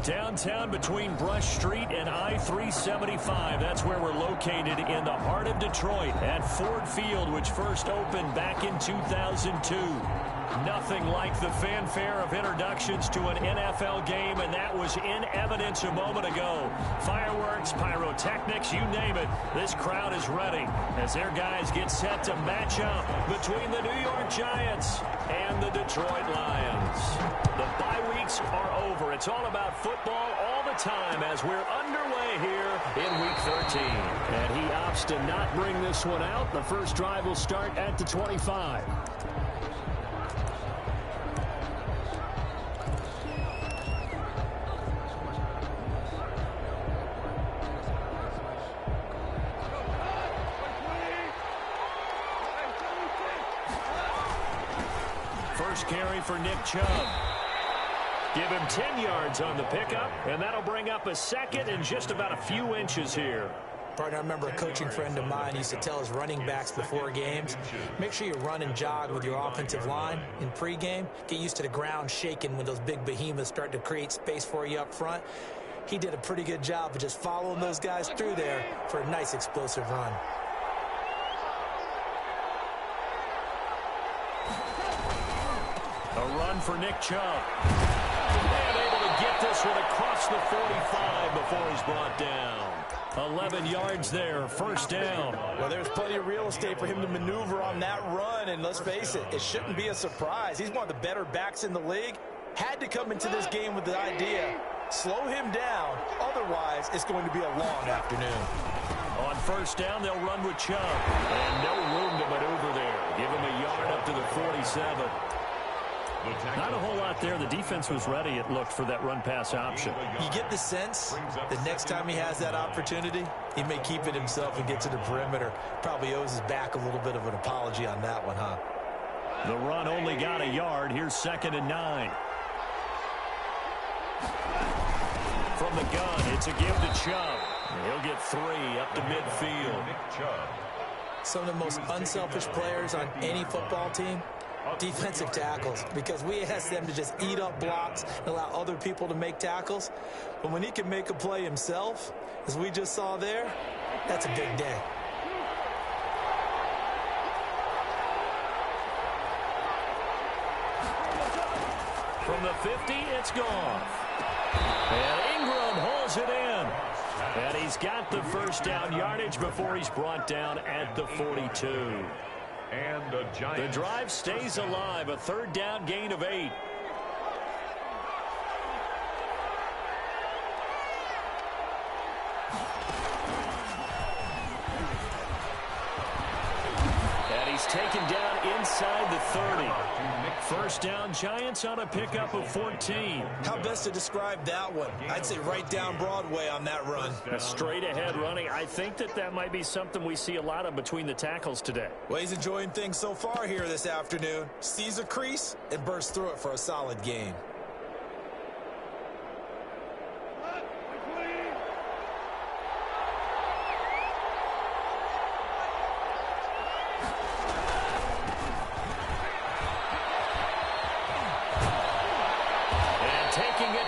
Downtown between Brush Street and I-375. That's where we're located in the heart of Detroit at Ford Field, which first opened back in 2002. Nothing like the fanfare of introductions to an NFL game, and that was in evidence a moment ago. Fireworks, pyrotechnics, you name it. This crowd is ready as their guys get set to match up between the New York Giants and the Detroit Lions. The bye weeks are over. It's all about football all the time as we're underway here in Week 13. And he opts to not bring this one out. The first drive will start at the 25. First carry for Nick Chubb. Give him 10 yards on the pickup, and that'll bring up a second and just about a few inches here. Partner, I remember a coaching friend of mine used to tell his running backs before games, make sure you run and jog with your offensive line in pregame. Get used to the ground shaking when those big behemoths start to create space for you up front. He did a pretty good job of just following those guys through there for a nice explosive run. A run for Nick Chubb. And able to get this one across the 45 before he's brought down. 11 yards there, first down. Well, there's plenty of real estate for him to maneuver on that run, and let's face it, it shouldn't be a surprise. He's one of the better backs in the league. Had to come into this game with the idea, slow him down, otherwise it's going to be a long afternoon. On first down, they'll run with Chubb. And no room to maneuver there. Give him a yard up to the 47. Not a whole lot there. The defense was ready, it looked, for that run-pass option. You get the sense that next time he has that opportunity, he may keep it himself and get to the perimeter. Probably owes his back a little bit of an apology on that one, huh? The run only got a yard. Here's 2nd and 9. From the gun, it's a give to Chubb. He'll get 3 up to midfield. Some of the most unselfish players on any football team, defensive tackles, because we ask them to just eat up blocks and allow other people to make tackles. But when he can make a play himself, as we just saw there, that's a big day. From the 50, it's gone. And Ingram holds it in. And he's got the first down yardage before he's brought down at the 42. And the drive stays alive. A 3rd down gain of 8. And he's taken down inside the 30. First down, Giants on a pickup of 14. How best to describe that one? I'd say right down Broadway on that run. A straight ahead running. I think that might be something we see a lot of between the tackles today. Well, he's enjoying things so far here this afternoon. Sees a crease and bursts through it for a solid gain.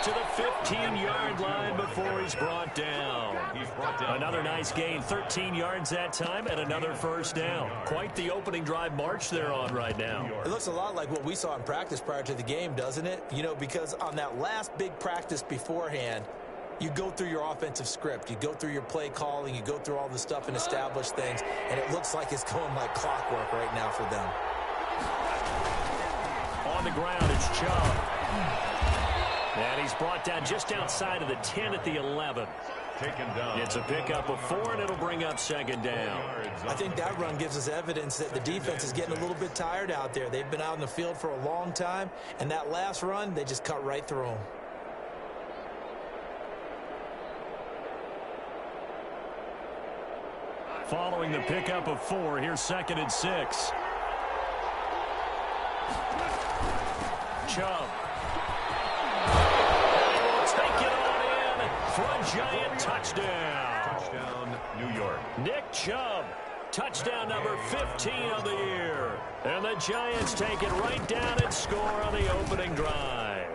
To the 15-yard line before he's brought down. Another nice gain, 13 yards that time, and another first down. Quite the opening drive march they're on right now. It looks a lot like what we saw in practice prior to the game, doesn't it? You know, because on that last big practice beforehand, you go through your offensive script, you go through your play calling, you go through all the stuff and establish things, and it looks like it's going like clockwork right now for them. On the ground, it's Chubb. And he's brought down just outside of the 10 at the 11. Taken down. It's a pickup of 4, and it'll bring up 2nd down. I think that run gives us evidence that the defense is getting a little bit tired out there. They've been out in the field for a long time, and that last run, they just cut right through them. Following the pickup of 4, here's 2nd and 6. Chubb. Take it on in for a Giant touchdown. Touchdown, New York. Nick Chubb, touchdown number 15 of the year. And the Giants take it right down and score on the opening drive.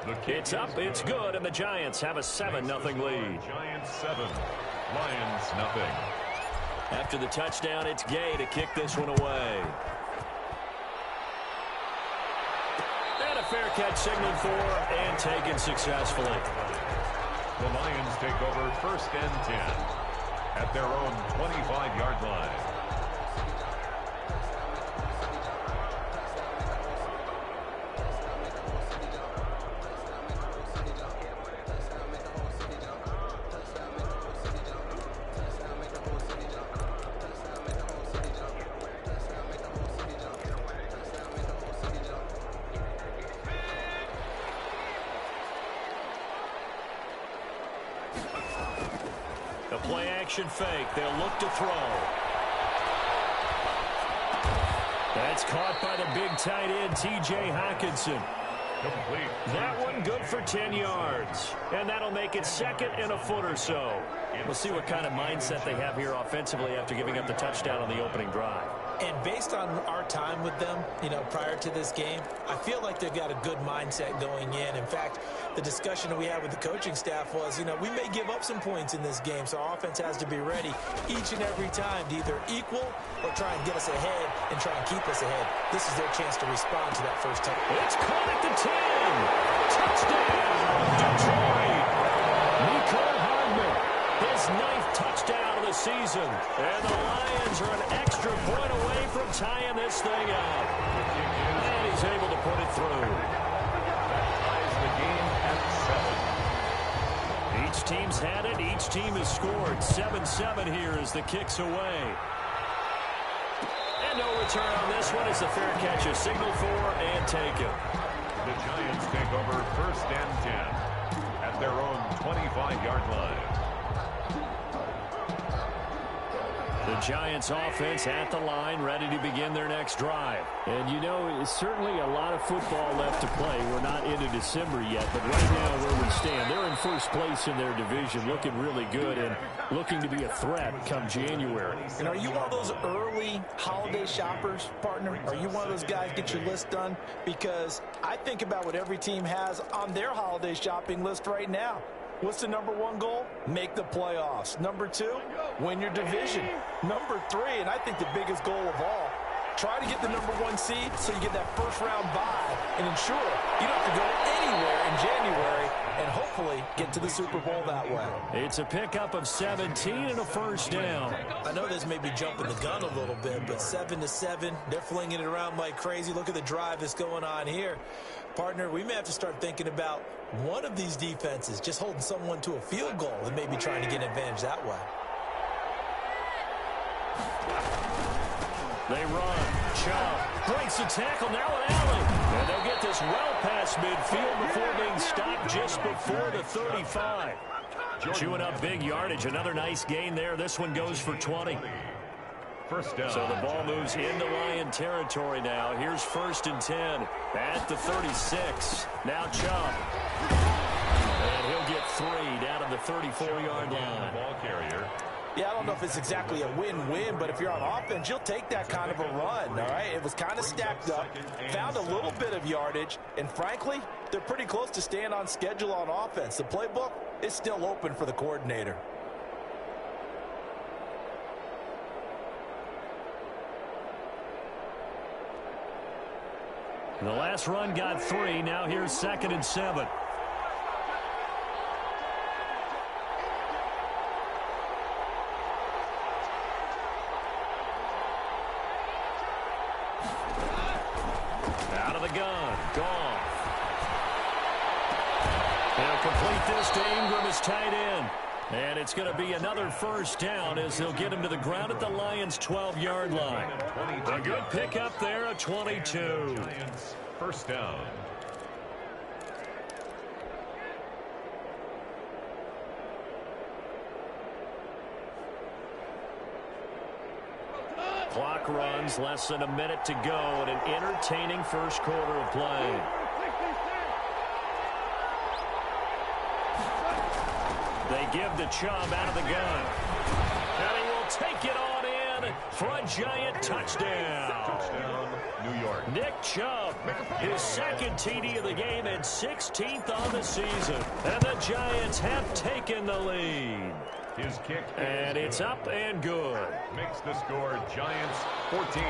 It's up, it's good, and the Giants have a 7-0 lead. Giants 7, Lions nothing. After the touchdown, it's Gay to kick this one away. And a fair catch signaled for and taken successfully. The Lions take over 1st and 10 at their own 25-yard line. A play-action fake. They'll look to throw. That's caught by the big tight end, T.J. Hockenson. Complete. That one good for 10 yards. And that'll make it 2nd and a foot or so. We'll see what kind of mindset they have here offensively after giving up the touchdown on the opening drive. And based on our time with them, prior to this game, I feel like they've got a good mindset going in. In fact, the discussion that we had with the coaching staff was, we may give up some points in this game, so our offense has to be ready each and every time to either equal or try and get us ahead and try and keep us ahead. This is their chance to respond to that first time. It's caught at the 10. Touchdown, Detroit. Nico Hardman, his 9th touchdown of the season. And the Lions are an extra point away from tying this thing up. And he's able to put it through. That ties the game at 7. Each team's had it. Each team has scored. 7-7 here as the kick's away. And no return on this one as the fair catch is signaled for and taken. The Giants take over 1st and 10 at their own 25-yard line. The Giants offense at the line, ready to begin their next drive. And it's certainly a lot of football left to play. We're not into December yet, but right now where we stand, they're in 1st place in their division, looking really good and looking to be a threat come January. And are you one of those early holiday shoppers, partner? Are you one of those guys get your list done? Because I think about what every team has on their holiday shopping list right now. What's the number 1 goal? Make the playoffs. Number 2, win your division. Number 3, and I think the biggest goal of all, try to get the number 1 seed so you get that first-round bye and ensure you don't have to go anywhere in January and hopefully get to the Super Bowl that way. It's a pickup of 17 and a first down. I know this may be jumping the gun a little bit, but 7-7, they're flinging it around like crazy. Look at the drive that's going on here. Partner, we may have to start thinking about one of these defenses just holding someone to a field goal and maybe trying to get an advantage that way. They run. Chubb breaks the tackle now at Allen. And they'll get this well past midfield before being stopped just before the 35. Chewing up big yardage. Another nice gain there. This one goes for 20. First down. So the ball moves into Lion territory now. Here's 1st and 10 at the 36. Now Chubb. And he'll get 3 down to the 34-yard line. Ball carrier. Yeah, I don't know if it's exactly a win-win, but if you're on offense, you'll take that kind of a run, all right? It was kind of stacked up, found a little bit of yardage, and frankly, they're pretty close to staying on schedule on offense. The playbook is still open for the coordinator. The last run got 3. Now here's 2nd and 7. Out of the gun. Gone. They'll complete this to Ingram as tight end. And it's going to be another first down as they'll get him to the ground at the Lions' 12-yard line. A good pickup there, a 22. Giants, first down. Clock runs, less than a minute to go in an entertaining first quarter of play. They give the Chubb out of the gun. And he will take it on in for a Giant touchdown. Touchdown, New York. Nick Chubb, his second TD of the game and 16th on the season. And the Giants have taken the lead. His kick And it's up and good. makes the score Giants 14,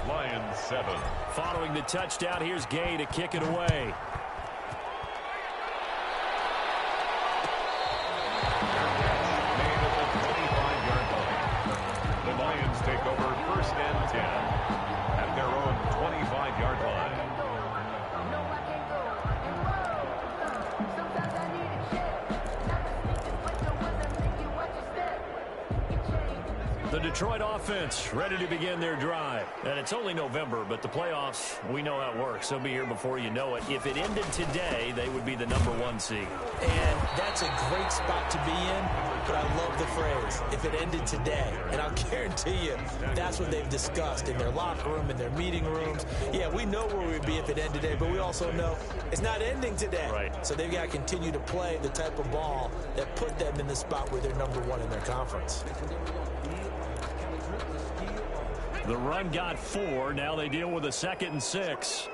Lions 7. Following the touchdown, here's Gay to kick it away. Made at the 25-yard line. The Lions take over 1st and 10 at their own 25-yard line. The Detroit offense ready to begin their drive. And it's only November, but the playoffs, we know how it works. They'll be here before you know it. If it ended today, they would be the #1 seed. And that's a great spot to be in, but I love the phrase, if it ended today. And I'll guarantee you, that's what they've discussed in their locker room, in their meeting rooms. Yeah, we know where we'd be if it ended today, but we also know it's not ending today. Right. So they've got to continue to play the type of ball that put them in the spot where they're #1 in their conference. The run got 4. Now they deal with a 2nd and 6.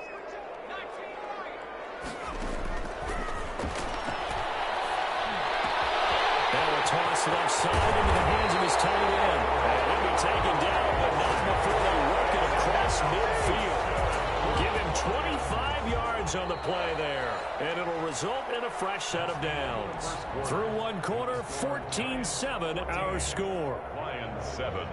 Now a toss left side into the hands of his tight end. And he'll be taken down, but not before they work it across midfield. Give him 25 yards on the play there. And it'll result in a fresh set of downs. Through one quarter, 14-7 our score. Lions 7.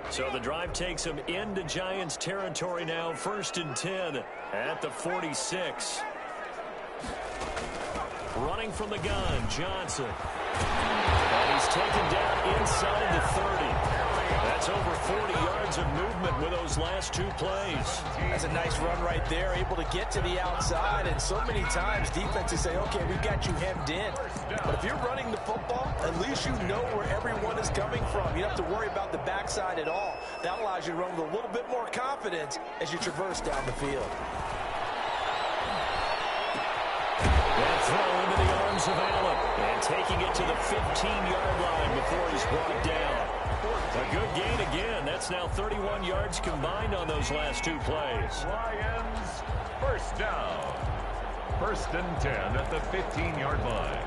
So the drive takes them into Giants territory now. 1st and 10 at the 46. Running from the gun, Johnson. And he's taken down inside the 30. That's over 40 yards of movement with those last 2 plays. That's a nice run right there, able to get to the outside. And so many times defenses say, okay, we've got you hemmed in. But if you're running the football, at least you know where everyone is coming from. You don't have to worry about the backside at all. That allows you to run with a little bit more confidence as you traverse down the field. That throw into the arms of Allen. And taking it to the 15-yard line before he's brought down. A good gain again. That's now 31 yards combined on those last 2 plays. Lions, 1st down. 1st and 10 at the 15-yard line.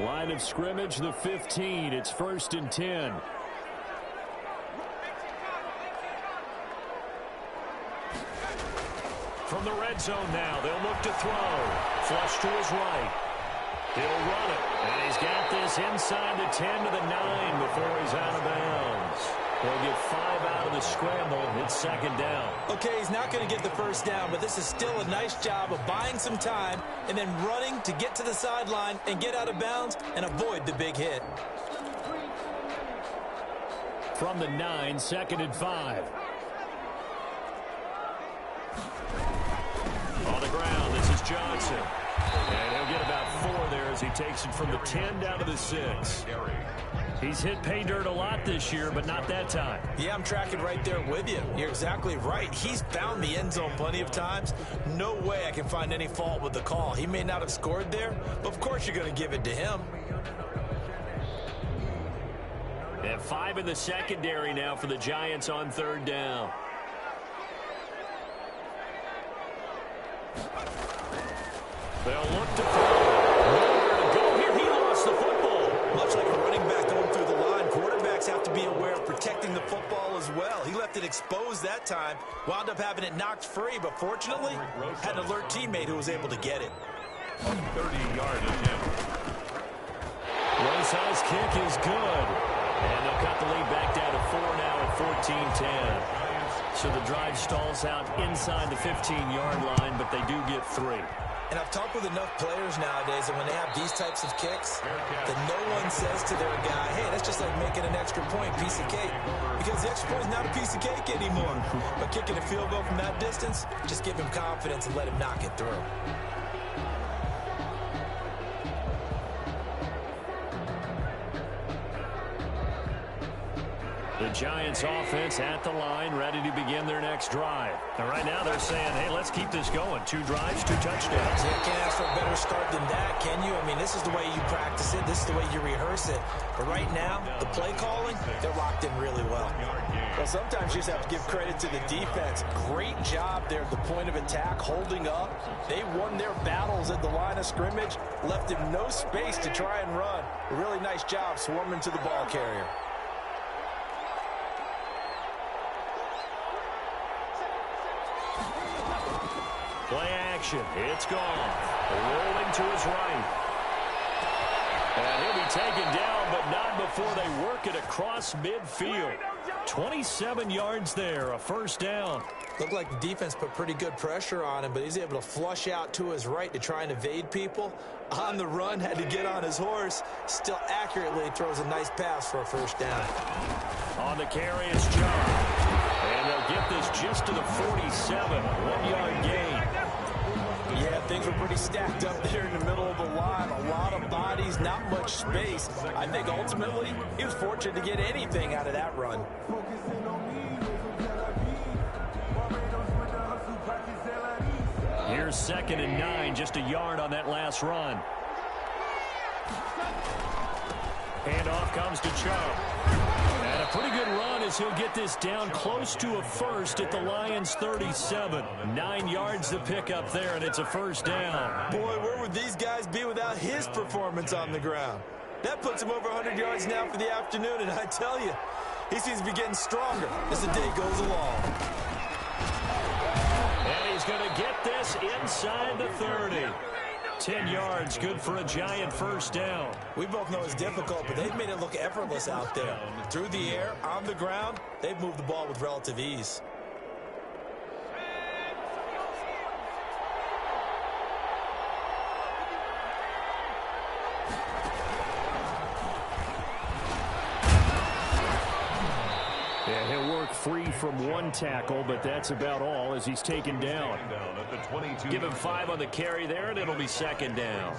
Line of scrimmage, the 15. It's 1st and 10. From the red zone now, they'll look to throw. Flush to his right. He'll run it, and he's got this inside the 10 to the 9 before he's out of bounds. He'll get 5 out of the scramble. It's 2nd down. Okay, he's not going to get the 1st down, but this is still a nice job of buying some time and then running to get to the sideline and get out of bounds and avoid the big hit. From the 9, 2nd and 5. On the ground, this is Johnson. And he'll get about 4 there as he takes it from the 10 down to the 6. He's hit pay dirt a lot this year, but not that time. Yeah, I'm tracking right there with you. You're exactly right. He's found the end zone plenty of times. No way I can find any fault with the call. He may not have scored there, but of course you're going to give it to him. And 5 in the secondary now for the Giants on 3rd down. They'll look to throw. Nowhere to go here. He lost the football. Much like a running back going through the line, quarterbacks have to be aware of protecting the football as well. He left it exposed that time, wound up having it knocked free, but fortunately had an alert teammate who was able to get it. A 30-yard attempt. Rosales' kick is good. And they'll cut the lead back down to 4 now at 14-10. So the drive stalls out inside the 15-yard line, but they do get 3. And I've talked with enough players nowadays that when they have these types of kicks, that no one says to their guy, hey, that's just like making an extra point, piece of cake. Because the extra point is not a piece of cake anymore. But kicking a field goal from that distance, just give him confidence and let him knock it through. Giants offense at the line, ready to begin their next drive. And right now they're saying, hey, let's keep this going. 2 drives, 2 touchdowns. You can't ask for a better start than that, can you? I mean, this is the way you practice it. This is the way you rehearse it. But right now, the play calling, they're locked in really well. Well, sometimes you just have to give credit to the defense. Great job there at the point of attack, holding up. They won their battles at the line of scrimmage, left him no space to try and run. A really nice job swarming to the ball carrier. Play action. It's gone. Rolling to his right. And he'll be taken down, but not before they work it across midfield. 27 yards there, a first down. Looked like the defense put pretty good pressure on him, but he's able to flush out to his right to try and evade people. On the run, had to get on his horse. Still accurately throws a nice pass for a first down. On the carry, it's John. And they'll get this just to the 47. 1-yard gain. Yeah, things were pretty stacked up there in the middle of the line. A lot of bodies, not much space. I think ultimately he was fortunate to get anything out of that run. Here's 2nd and 9, just a yard on that last run. Handoff comes to Chubb. And a pretty good run as he'll get this down close to a first at the Lions' 37. 9 yards to pick up there, and it's a first down. Boy, where would these guys be without his performance on the ground? That puts him over 100 yards now for the afternoon, and I tell you, he seems to be getting stronger as the day goes along. And he's going to get this inside the 30. 10 yards, good for a Giant first down. We both know it's difficult, but they've made it look effortless out there. Through the air, on the ground, they've moved the ball with relative ease. Yeah, he'll work free from one tackle, but that's about all as he's taken down. Give him 5 on the carry there, and it'll be 2nd down.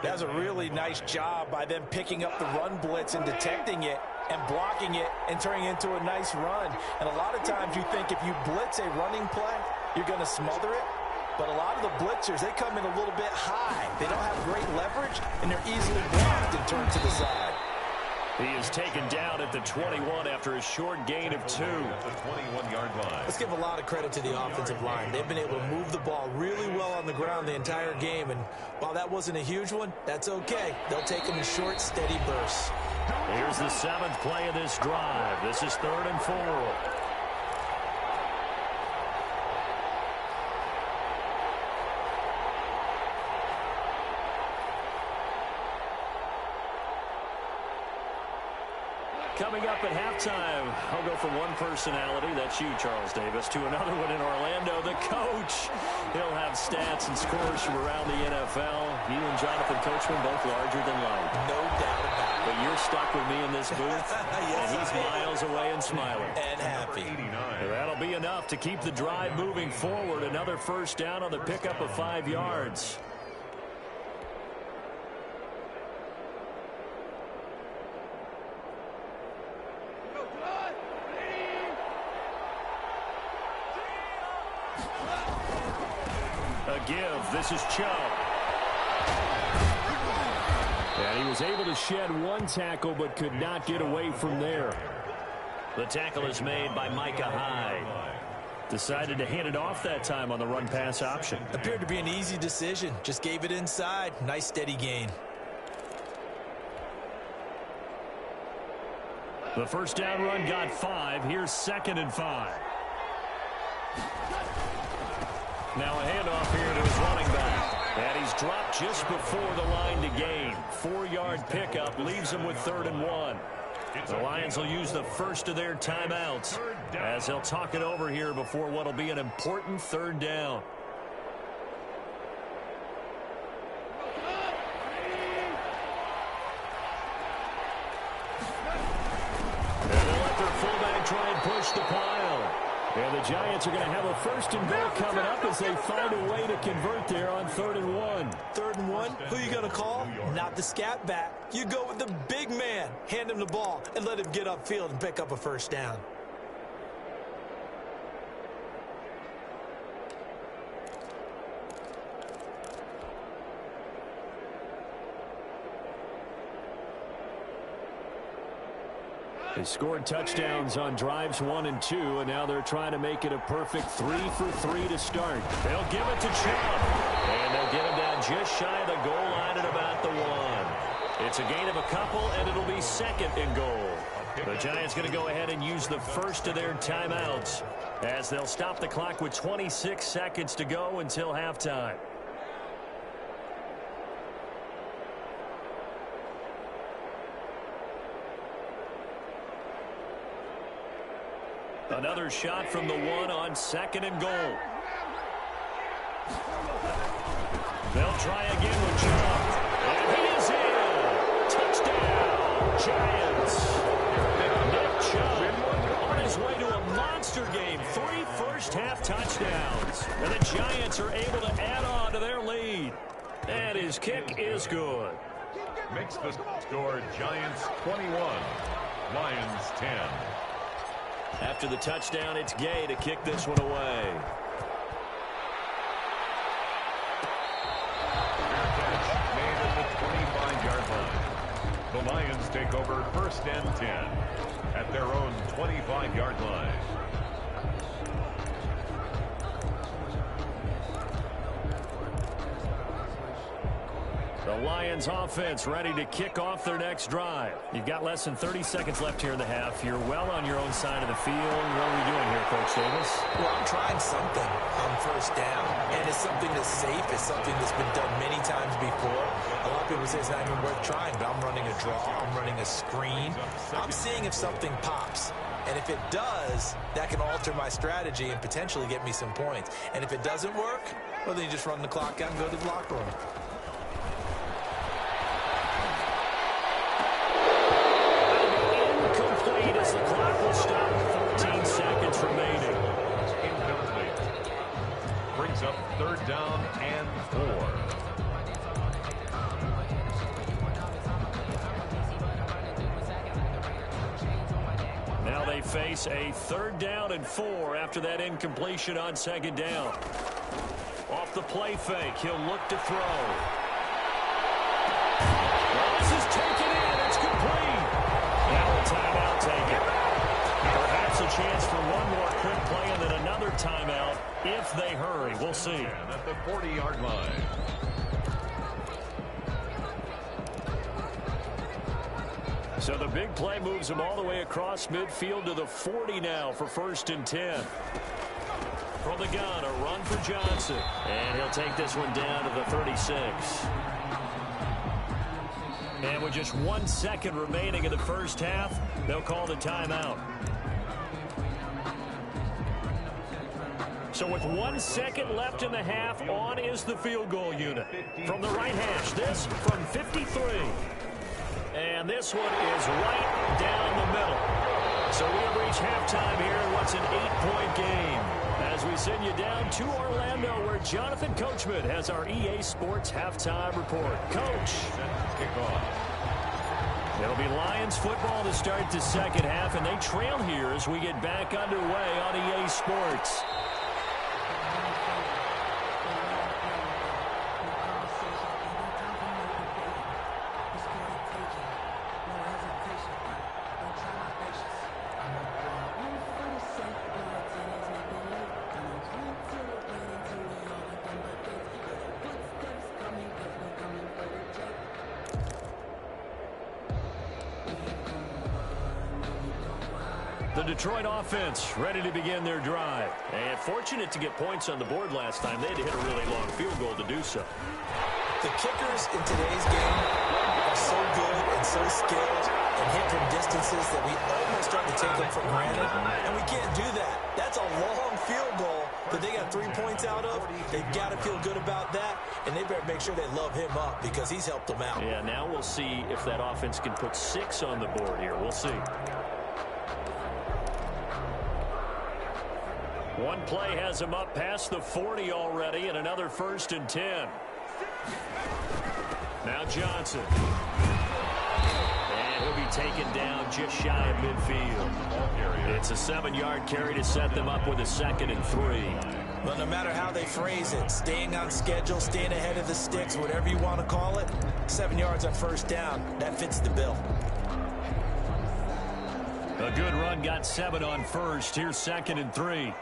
That's a really nice job by them picking up the run blitz and detecting it and blocking it and turning it into a nice run. And a lot of times you think if you blitz a running play, you're going to smother it. But a lot of the blitzers, they come in a little bit high. They don't have great leverage, and they're easily blocked and turned to the side. He is taken down at the 21 after a short gain of 2. The 21-yard line. Let's give a lot of credit to the offensive line. They've been able to move the ball really well on the ground the entire game. And while that wasn't a huge one, that's okay. They'll take them in short, steady bursts. Here's the 7th play of this drive. This is 3rd and 4. Coming up at halftime, I'll go from one personality, that's you, Charles Davis, to another one in Orlando, the coach. He'll have stats and scores from around the NFL. You and Jonathan Coachman both larger than life. No doubt about it. But you're stuck with me in this booth, Yes, and he's miles away and smiling. And happy. That'll be enough to keep the drive moving forward. Another first down on the pickup of 5 yards. A give. This is Chubb. And he was able to shed one tackle but could not get away from there. The tackle is made by Micah Hyde. Decided to hand it off that time on the run-pass option. Appeared to be an easy decision. Just gave it inside. Nice steady gain. The first down run got 5. Here's 2nd and 5. Now a handoff here to his running back. And he's dropped just before the line to gain. 4-yard pickup leaves him with 3rd and 1. The Lions will use the first of their timeouts as they'll talk it over here before what will be an important 3rd down. And they'll let their fullback try and push the pile. And the Giants are going to have a 1st and goal coming up as they find a way to convert there on 3rd and 1. 3rd and 1, Who you going to call? Not the scat back. You go with the big man. Hand him the ball and let him get upfield and pick up a first down. They scored touchdowns on drives 1 and 2, and now they're trying to make it a perfect 3 for 3 to start. They'll give it to Chubb. And they'll get him down just shy of the goal line at about the 1. It's a gain of a couple, and it'll be second and goal. The Giants going to go ahead and use the first of their timeouts as they'll stop the clock with 26 seconds to go until halftime. Another shot from the 1 on second and goal. They'll try again with Chubb. And he is in. Touchdown, Giants. Nick Chubb on his way to a monster game. 3 first-half touchdowns. And the Giants are able to add on to their lead. And his kick is good. Makes the score Giants 21, Lions 10. After the touchdown, it's Gay to kick this one away. Made at the 25-yard line. The Lions take over first and 10 at their own 25-yard line. The Lions offense ready to kick off their next drive. You've got less than 30 seconds left here in the half. You're well on your own side of the field. What are we doing here, Coach Davis? Well, I'm trying something on first down, and it's something that's safe. It's something that's been done many times before. A lot of people say it's not even worth trying, but I'm running a draw. I'm running a screen. I'm seeing if something pops. And if it does, that can alter my strategy and potentially get me some points. And if it doesn't work, well, then you just run the clock out and go to the locker room. As the clock will stop with 14 seconds remaining. Incomplete. Brings up third down and 4. Now they face a third down and 4 after that incompletion on second down. Off the play fake, he'll look to throw. Well, this is taken in. It's complete. Now a timeout taken. Perhaps a chance for one more quick play and then another timeout if they hurry. We'll see. And at the 40-yard line. So the big play moves him all the way across midfield to the 40 now for first and 10. From the gun, a run for Johnson. And he'll take this one down to the 36. And with just 1 second remaining in the first half, they'll call the timeout. So with 1 second left in the half, on is the field goal unit. From the right hash, this from 53. And this one is right down the middle. So we have reached halftime here in what's an 8-point game. As we send you down to Orlando, where Jonathan Coachman has our EA Sports halftime report. Coach. It'll be Lions football to start the second half, and they trail here as we get back underway on EA Sports. The Detroit offense ready to begin their drive. And fortunate to get points on the board last time. They had to hit a really long field goal to do so. The kickers in today's game are so good and so skilled and hit from distances that we almost start to take them for granted. And we can't do that. That's a long field goal that they got 3 points out of. They've got to feel good about that. And they better make sure they love him up because he's helped them out. Yeah, now we'll see if that offense can put 6 on the board here. We'll see. One play has him up past the 40 already, and another first and 10. Now Johnson. And he'll be taken down just shy of midfield. It's a 7-yard carry to set them up with a 2nd and 3. Well, no matter how they phrase it, staying on schedule, staying ahead of the sticks, whatever you want to call it, 7 yards on 1st down, that fits the bill. A good run got 7 on 1st. Here's 2nd and 3.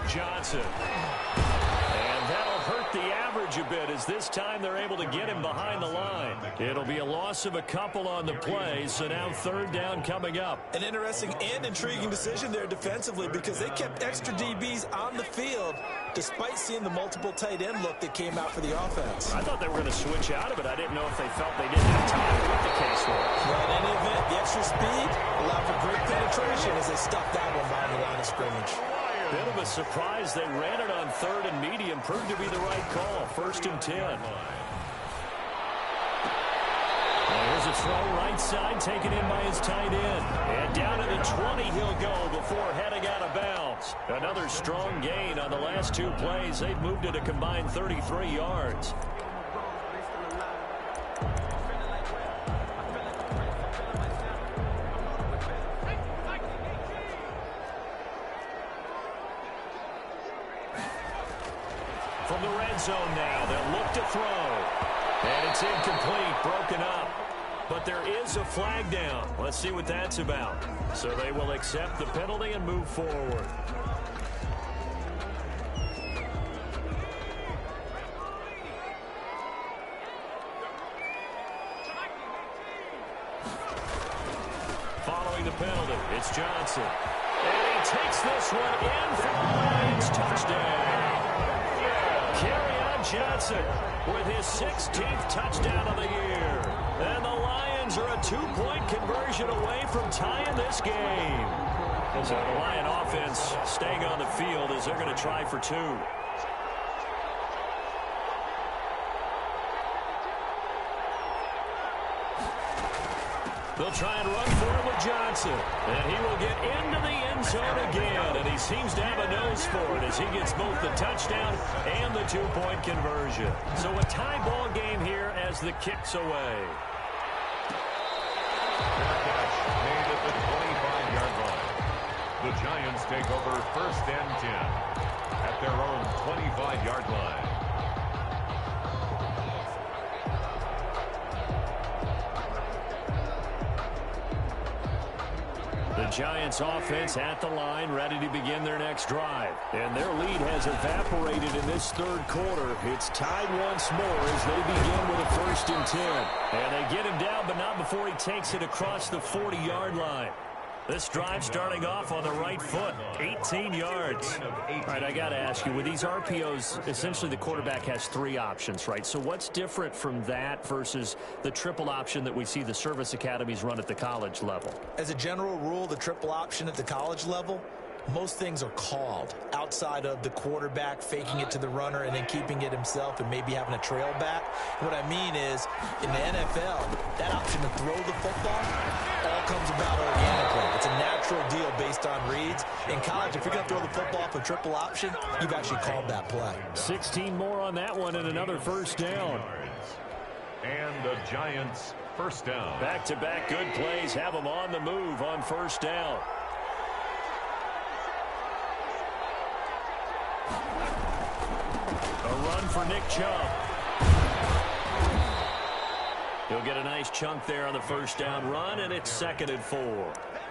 Johnson. And that'll hurt the average a bit as this time they're able to get him behind the line. It'll be a loss of a couple on the play, so now 3rd down coming up. An interesting and intriguing decision there defensively because they kept extra DBs on the field despite seeing the multiple tight end look that came out for the offense. I thought they were going to switch out of it. I didn't know if they felt they didn't have time, what the case was. Well, in any event, the extra speed allowed for great penetration as they stuffed that one behind the line of scrimmage. Bit of a surprise. They ran it on 3rd and medium. Proved to be the right call. 1st and 10. Here's a throw right side taken in by his tight end. And down to the 20 he'll go before heading out of bounds. Another strong gain on the last 2 plays. They've moved it a combined 33 yards. From the red zone now, they'll look to throw. And it's incomplete, broken up. But there is a flag down. Let's see what that's about. So they will accept the penalty and move forward. Following the penalty, it's Johnson. And he takes this one in for the Lions touchdown. Kerryon Johnson with his 16th touchdown of the year. And the Lions are a 2-point conversion away from tying this game. So the Lion offense staying on the field as they're going to try for 2. They'll try and run for him with Johnson. And he will get into the end zone again. And he seems to have a nose for it as he gets both the touchdown and the 2-point conversion. So a tie ball game here as the kick's away. Made at the 25-yard line. The Giants take over 1st and 10 at their own 25-yard line. The Giants offense at the line, ready to begin their next drive. And their lead has evaporated in this 3rd quarter. It's tied once more as they begin with a 1st and 10. And they get him down, but not before he takes it across the 40-yard line. This drive starting off on the right foot, 18 yards. All right, I got to ask you, with these RPOs, essentially the quarterback has 3 options, right? So what's different from that versus the triple option that we see the service academies run at the college level? As a general rule, the triple option at the college level, most things are called outside of the quarterback faking it to the runner and then keeping it himself and maybe having a trail back. What I mean is, in the NFL, that option to throw the football all comes about organically. It's a natural deal based on reads. In college, if you're going to throw the football for triple option, you've actually called that play. 16 more on that one and another 1st down. And the Giants 1st down. Back-to-back good plays have them on the move on 1st down. A run for Nick Chubb. He'll get a nice chunk there on the 1st down run, and it's 2nd and 4.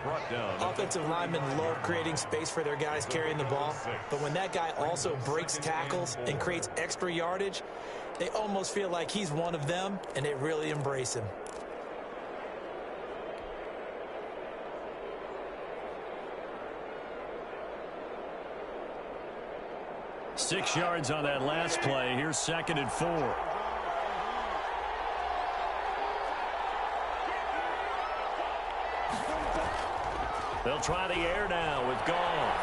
Brought down. Offensive linemen love creating space for their guys carrying the ball, but when that guy also breaks tackles and creates extra yardage, they almost feel like he's one of them, and they really embrace him. Six yards on that last play. Here's 2nd and 4. They'll try the air now with Goff.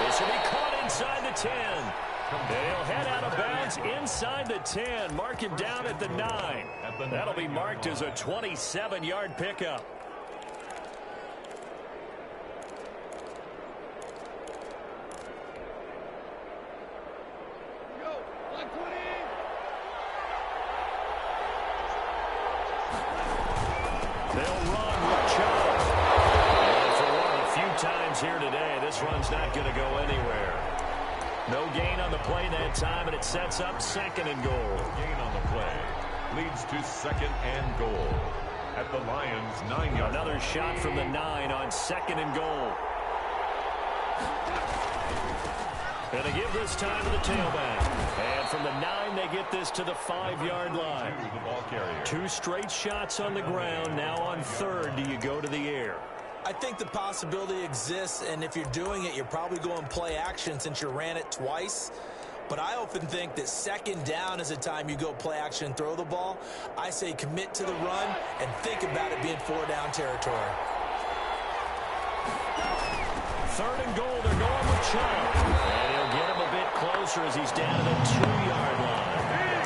This will be caught inside the 10. And he'll head out of bounds inside the 10. Mark it down at the 9. That'll be marked as a 27-yard pickup. They'll run with Chubb. And for one of the few times here today, this run's not going to go anywhere. No gain on the play that time, and it sets up 2nd and goal. Gain on the play leads to 2nd and goal at the Lions' 9-yard. Another shot from the 9 on 2nd and goal. And they give this time to the tailback. And from the 9, they get this to the 5-yard line. The ball carrier. 2 straight shots on the ground. Now on 3rd, do you go to the air? I think the possibility exists, and if you're doing it, you're probably going play action since you ran it twice. But I often think that 2nd down is a time you go play action and throw the ball. I say commit to the run and think about it being 4-down territory. 3rd and goal, they're going with Chubb. And he'll get him a bit closer as he's down to the 2-yard line.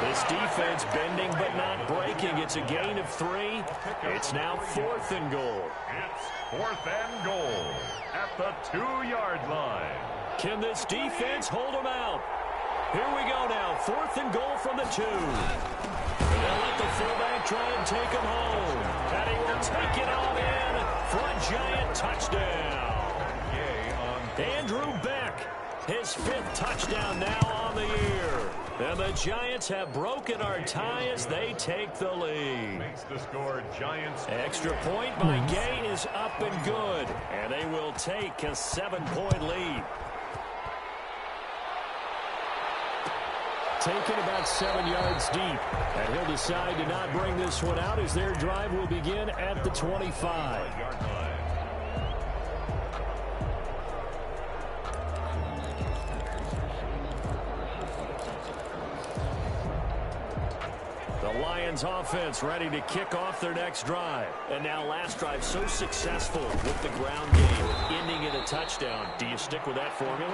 This defense bending but not breaking. It's a gain of 3. It's now 4th and goal. It's 4th and goal at the 2-yard line. Can this defense hold him out? Here we go now. 4th and goal from the 2. And they'll let the fullback try and take him home. And he will take it on in for a Giant touchdown. Andrew Beck, his 5th touchdown now on the year. And the Giants have broken our tie as they take the lead. Makes the score Giants. Extra point by Gay is up and good. And they will take a 7-point lead. Taken about 7 yards deep. And he'll decide to not bring this one out as their drive will begin at the 25. The Lions offense ready to kick off their next drive. And now last drive so successful with the ground game, ending in a touchdown. Do you stick with that formula?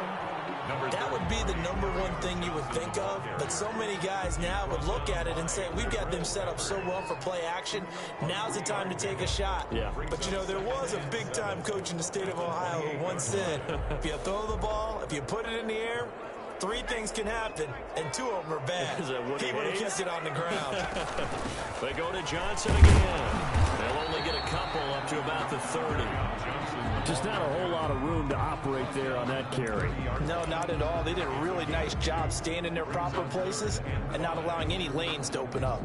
That would be the #1 thing you would think of, but so many guys now would look at it and say, we've got them set up so well for play action. Now's the time to take a shot. Yeah. But, you know, there was a big-time coach in the state of Ohio who once said, if you throw the ball, if you put it in the air, 3 things can happen, and 2 of them are bad. He would have kept it on the ground. They go to Johnson again. They'll only get a couple up to about the 30. Just not a whole lot of room to operate there on that carry. No, not at all. They did a really nice job staying in their proper places and not allowing any lanes to open up.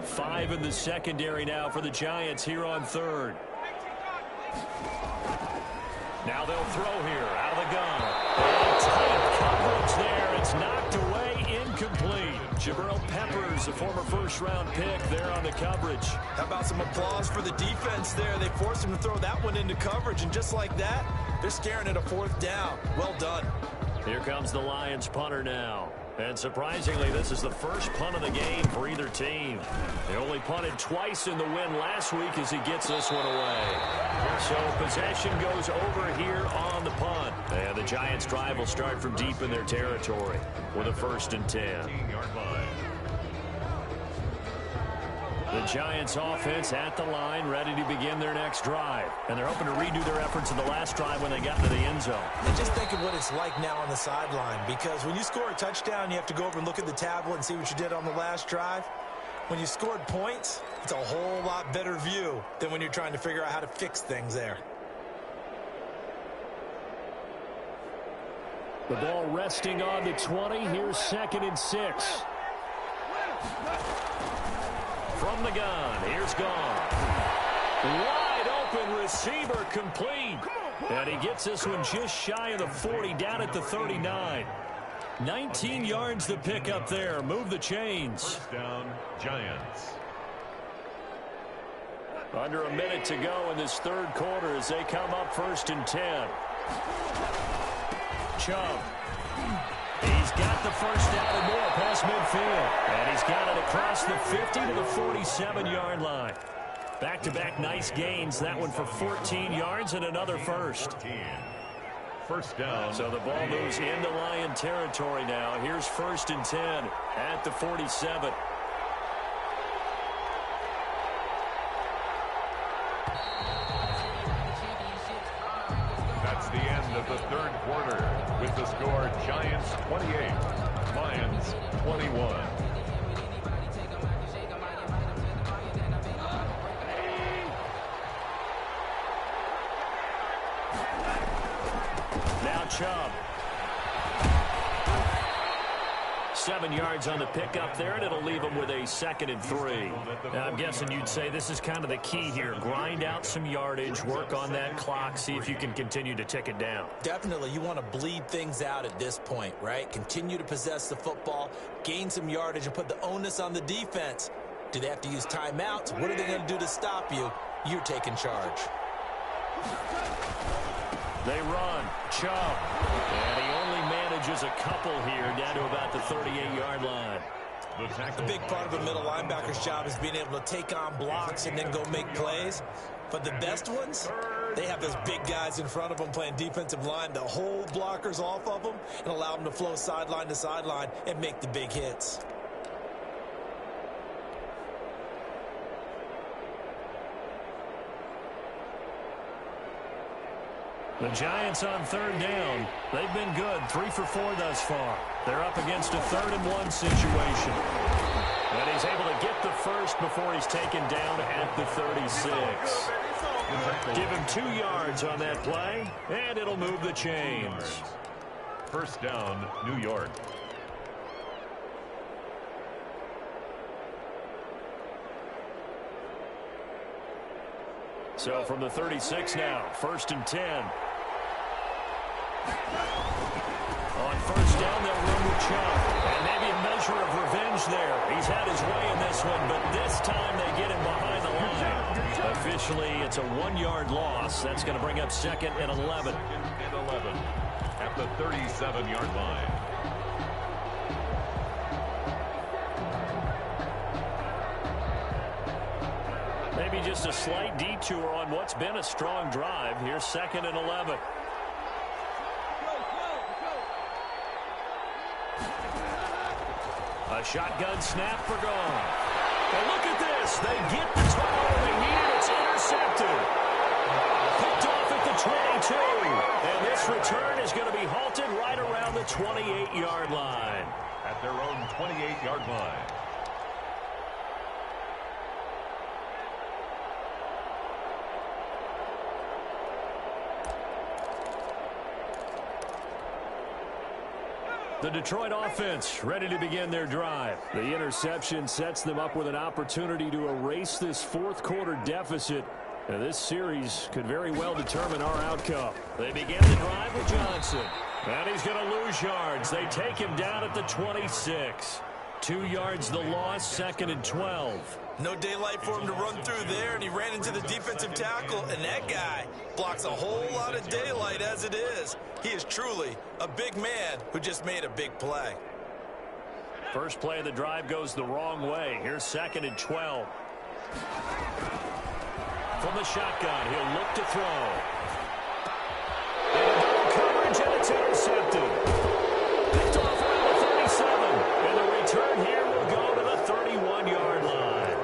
Five in the secondary now for the Giants here on 3rd. Now they'll throw here out of the gun. Tight coverage there. It's knocked away, incomplete. Jabril Peppers, a former 1st-round pick there on the coverage. How about some applause for the defense there? They forced him to throw that one into coverage, and just like that, they're staring at a 4th down. Well done. Here comes the Lions punter now. And surprisingly, this is the first punt of the game for either team. They only punted twice in the win last week as he gets this one away. So possession goes over here on the punt. And the Giants' drive will start from deep in their territory with a 1st and 10. 15-yard line. The Giants offense at the line, ready to begin their next drive. And they're hoping to redo their efforts in the last drive when they got into the end zone. And just think of what it's like now on the sideline, because when you score a touchdown, you have to go over and look at the tablet and see what you did on the last drive. When you scored points, it's a whole lot better view than when you're trying to figure out how to fix things there. The ball resting on the 20. Here's 2nd and 6. From the gun, here's gone. Wide open receiver complete. And he gets this one just shy of the 40, down at the 39. 19 yards to pick up there. Move the chains. 1st down, Giants. Under a minute to go in this 3rd quarter as they come up 1st and 10. Chubb. He's got the 1st down and more past midfield. And he's got it across the 50 to the 47-yard line. Back-to-back nice gains. That one for 14 yards and another 1st. 1st down. So the ball moves into Lion territory now. Here's 1st and 10 at the 47. score Giants 28, Lions 21. Now Chubb. 7 yards on the pickup there, and it'll leave him with a 2nd and 3. Now, I'm guessing you'd say this is kind of the key here. Grind out some yardage, work on that clock, see if you can continue to tick it down. Definitely, you want to bleed things out at this point, right? Continue to possess the football, gain some yardage, and put the onus on the defense. Do they have to use timeouts? What are they going to do to stop you? You're taking charge. They run. Chubb. And he only manages a couple here down to about the 38-yard line. A big part of a middle linebacker's job is being able to take on blocks and then go make plays. But the best ones, they have those big guys in front of them playing defensive line to hold blockers off of them and allow them to flow sideline to sideline and make the big hits. The Giants on 3rd down. They've been good, 3 for 4 thus far. They're up against a 3rd-and-1 situation. And he's able to get the first before he's taken down at the 36. Give him 2 yards on that play, and it'll move the chains. First down, New York. So from the 36 now, 1st and 10. On 1st down, they'll run with Chubb. And maybe a measure of revenge there. He's had his way in this one, but this time they get him behind the line. Officially, it's a 1-yard loss. That's going to bring up 2nd and 11. 2nd and 11 at the 37-yard line. Maybe just a slight detour on what's been a strong drive. Here's 2nd and 11. A shotgun snap for gone. And look at this. They get the turnover they needed. It's intercepted. Picked off at the 22. And this return is going to be halted right around the 28-yard line. At their own 28-yard line. The Detroit offense ready to begin their drive. The interception sets them up with an opportunity to erase this 4th quarter deficit. And this series could very well determine our outcome. They begin the drive with Johnson. And he's going to lose yards. They take him down at the 26. 2 yards the loss, 2nd and 12. No daylight for him to run through there, and he ran into the defensive tackle, and that guy blocks a whole lot of daylight as it is. He is truly a big man who just made a big play. First play of the drive goes the wrong way. Here's 2nd and 12. From the shotgun, he'll look to throw. And double coverage, and it's intercepted. Picked off around the 37. And the return here will go to the 31-yard line.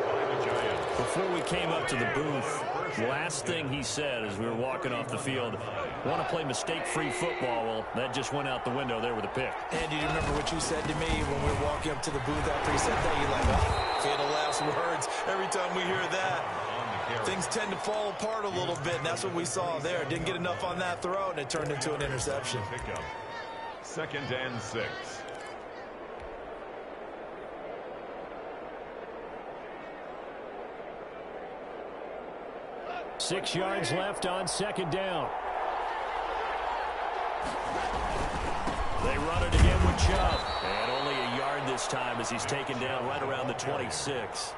Before we came up to the booth, last thing he said as we were walking off the field, want to play mistake-free football. Well, that just went out the window there with a pick. And do you remember what you said to me when we were walking up to the booth after he said that? You're like, oh, fatal last words. Every time we hear that, things tend to fall apart a little bit, and that's what we saw there. Didn't get enough on that throw, and it turned into an interception. Pickup. 2nd and 6. 6 yards left on 2nd down. They run it again with Chubb. And only a yard this time as he's taken down right around the 26.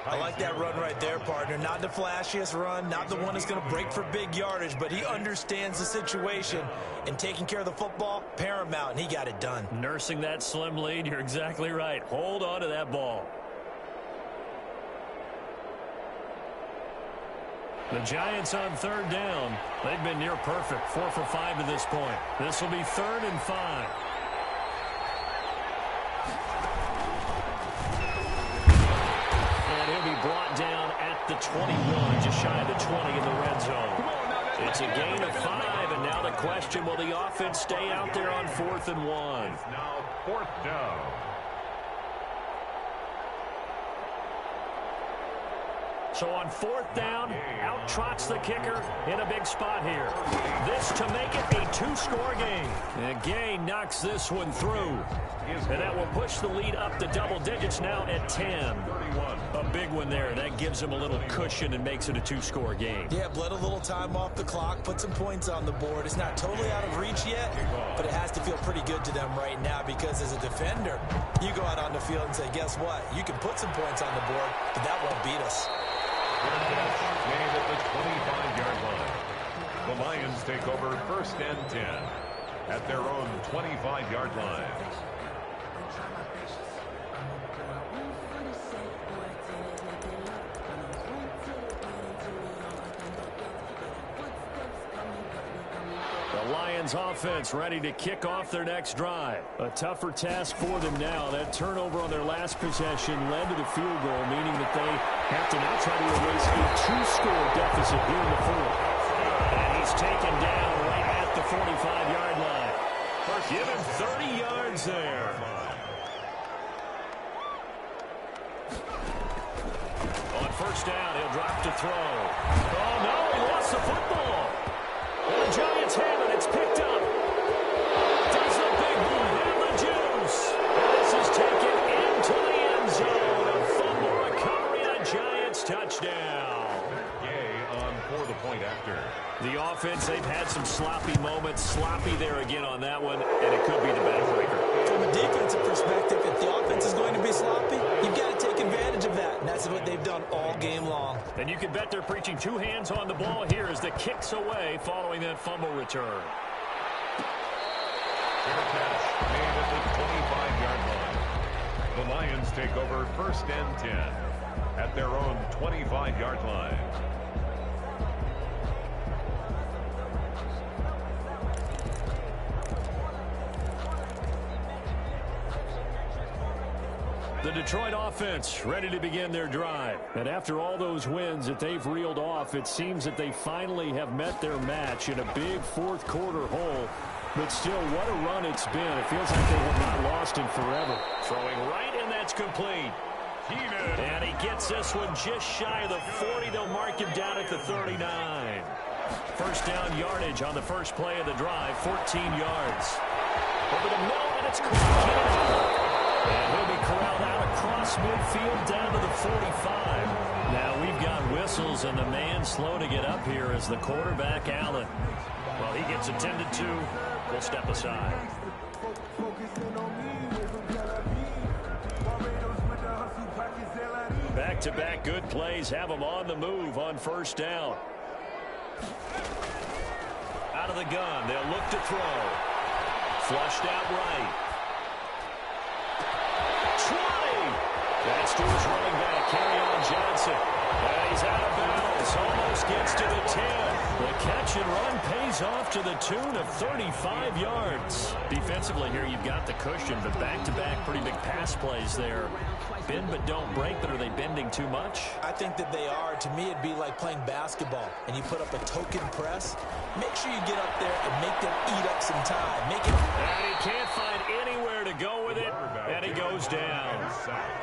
I like that run right there, partner. Not the flashiest run, not the one that's going to break for big yardage, but he understands the situation, and taking care of the football, paramount, and he got it done. Nursing that slim lead, you're exactly right. Hold on to that ball. The Giants on 3rd down. They've been near perfect, 4 for 5 to this point. This will be 3rd and 5. And he'll be brought down at the 21, just shy of the 20 in the red zone. It's a gain of 5, and now the question, will the offense stay out there on 4th and 1? It's now 4th down. So on 4th down, out trots the kicker in a big spot here. This to make it a 2-score game. And Gay knocks this one through. And that will push the lead up to double digits now at 10. A big one there. That gives them a little cushion and makes it a 2-score game. Yeah, bled a little time off the clock, put some points on the board. It's not totally out of reach yet, but it has to feel pretty good to them right now because as a defender, you go out on the field and say, guess what? You can put some points on the board, but that won't beat us. Made at the 25-yard line. The Lions take over 1st and 10 at their own 25-yard line. The Lions offense ready to kick off their next drive. A tougher task for them now. That turnover on their last possession led to the field goal, meaning that they have to now try to erase a 2-score deficit here in the 4th. And he's taken down right at the 45-yard line. Give him 30 yards there. On 1st down, he'll drop to throw. Oh, no, he lost the football. And the Giants have it. It's picked up. Does the big one have the juice? And this is taken into the end zone. A fumble recovery and a Giants touchdown. Gay on for the point after. The offense, they've had some sloppy moments. Sloppy there again on that one, and it could be the backbreaker. From a defensive perspective, if the offense is going to be sloppy, you've got to take advantage of that, and that's what they've done all game long. And you can bet they're preaching 2 hands on the ball here as the kick's away following that fumble return. Fair catch made at the 25-yard line. The Lions take over 1st and 10 at their own 25-yard line. The Detroit offense ready to begin their drive. And after all those wins that they've reeled off, it seems that they finally have met their match in a big 4th quarter hole. But still, what a run it's been. It feels like they have not lost in forever. Throwing right, and that's complete. And he gets this one just shy of the 40. They'll mark him down at the 39. 1st down yardage on the first play of the drive, 14 yards. Over the middle, and it's caught. And he'll be corralled out across midfield down to the 45. Now we've got whistles, and the man slow to get up here is the quarterback, Allen. Well, he gets attended to. We'll step aside. Back-to-back good plays have them on the move on 1st down. Out of the gun, they'll look to throw. Flushed out right. 20. That's to his running back, Kerryon Johnson. And he's out of bounds. Almost gets to the 10. The catch and run pays off to the tune of 35 yards. Defensively here, you've got the cushion, but back-to-back pretty big pass plays there. Bend but don't break, but are they bending too much? I think that they are. To me, it'd be like playing basketball, and you put up a token press. Make sure you get up there and make them eat up some time. Make it. And he can't find anywhere to go with it, and he goes down.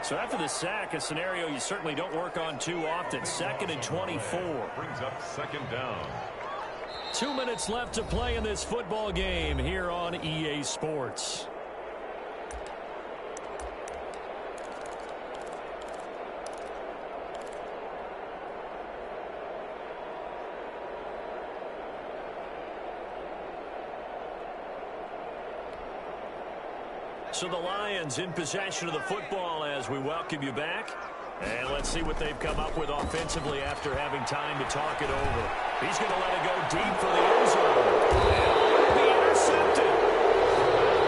So after the sack, a scenario you certainly don't work on too often. 2nd and 24. Brings up 2nd down. 2 minutes left to play in this football game here on EA Sports. So the Lions in possession of the football as we welcome you back. And let's see what they've come up with offensively after having time to talk it over. He's going to let it go deep for the end zone. And be intercepted.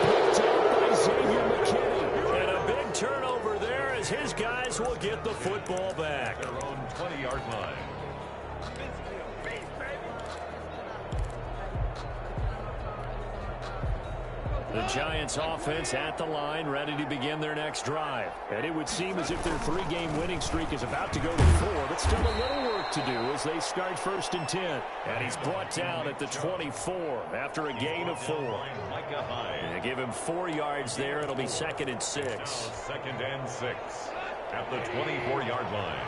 Picked up by Xavier McKinney. And a big turnover there as his guys will get the football back. Their own 20-yard line. The Giants offense at the line, ready to begin their next drive. And it would seem as if their 3-game winning streak is about to go to 4, but still a little work to do as they start 1st and 10. And he's brought down at the 24 after a gain of 4. They give him 4 yards there. It'll be 2nd and 6. 2nd and 6 at the 24-yard line.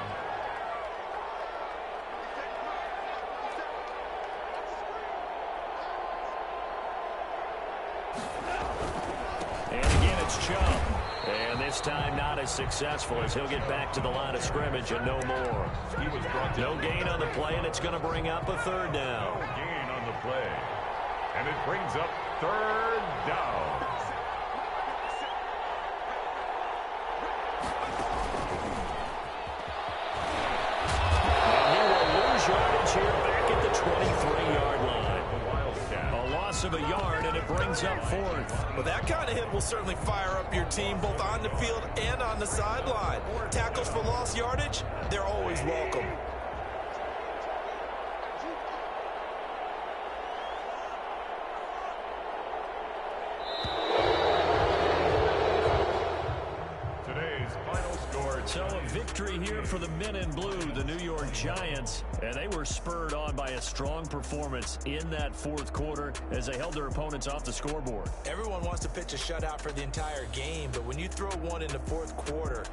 Chubb. And this time not as successful as he'll get back to the line of scrimmage and no more. No gain on the play, and it's going to bring up a 3rd down. No gain on the play. And it brings up 3rd down. And he will lose yardage here back at the 23-yard line. A loss of a yard, and it brings up 4th. Well, that kind of hit will certainly fire up your team both on the field and on the sideline. Tackles for lost yardage, they're always welcome. Today's final score. So a victory here for the men in blue, the New York Giants, and they were spurred on by a strong performance in that 4th quarter as they held their opponents off the scoreboard. Everyone wants to pitch a shutout for the entire game, but when you throw one in the 4th quarter,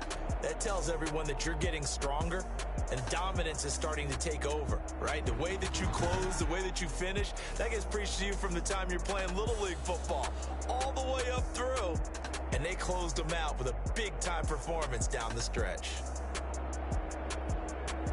that tells everyone that you're getting stronger and dominance is starting to take over, right? The way that you close, the way that you finish, that gets preached to you from the time you're playing Little League football all the way up through. And they closed them out with a big-time performance down the stretch.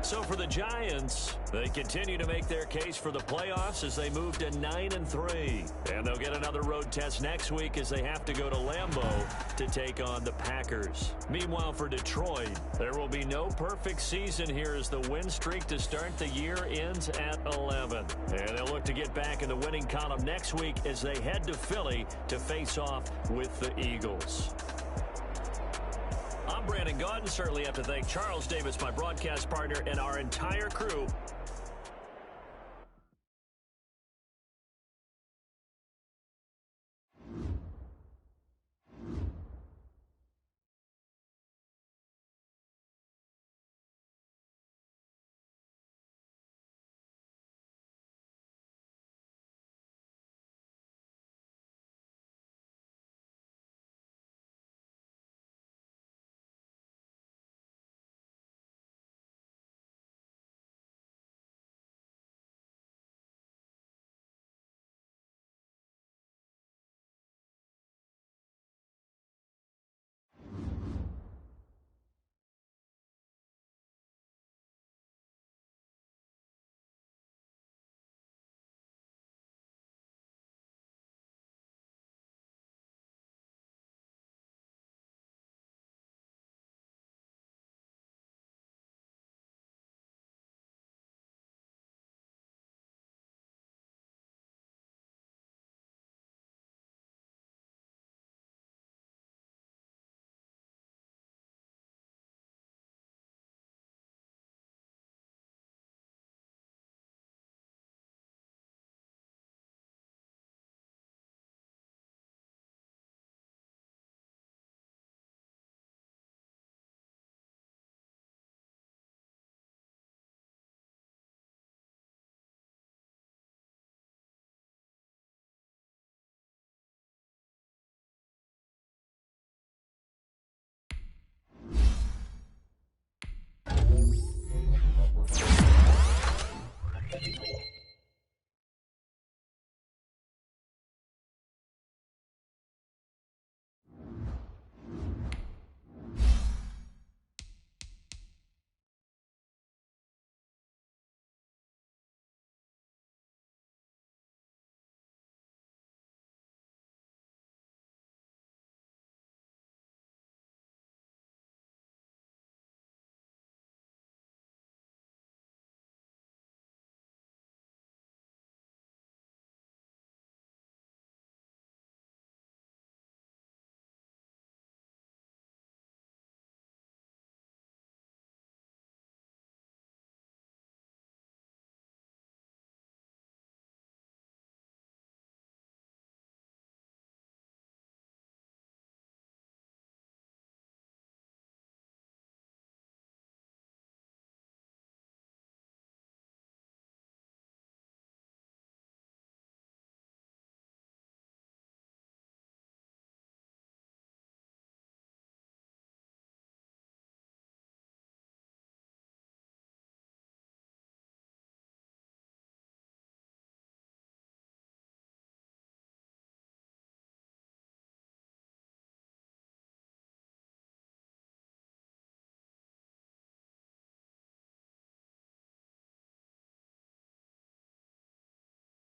So for the Giants, they continue to make their case for the playoffs as they move to 9-3. And they'll get another road test next week as they have to go to Lambeau to take on the Packers. Meanwhile, for Detroit, there will be no perfect season here as the win streak to start the year ends at 11. And they'll look to get back in the winning column next week as they head to Philly to face off with the Eagles. I'm Brandon Gaudin. Certainly have to thank Charles Davis, my broadcast partner, and our entire crew.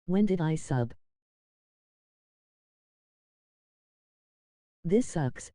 When did I sub? This sucks.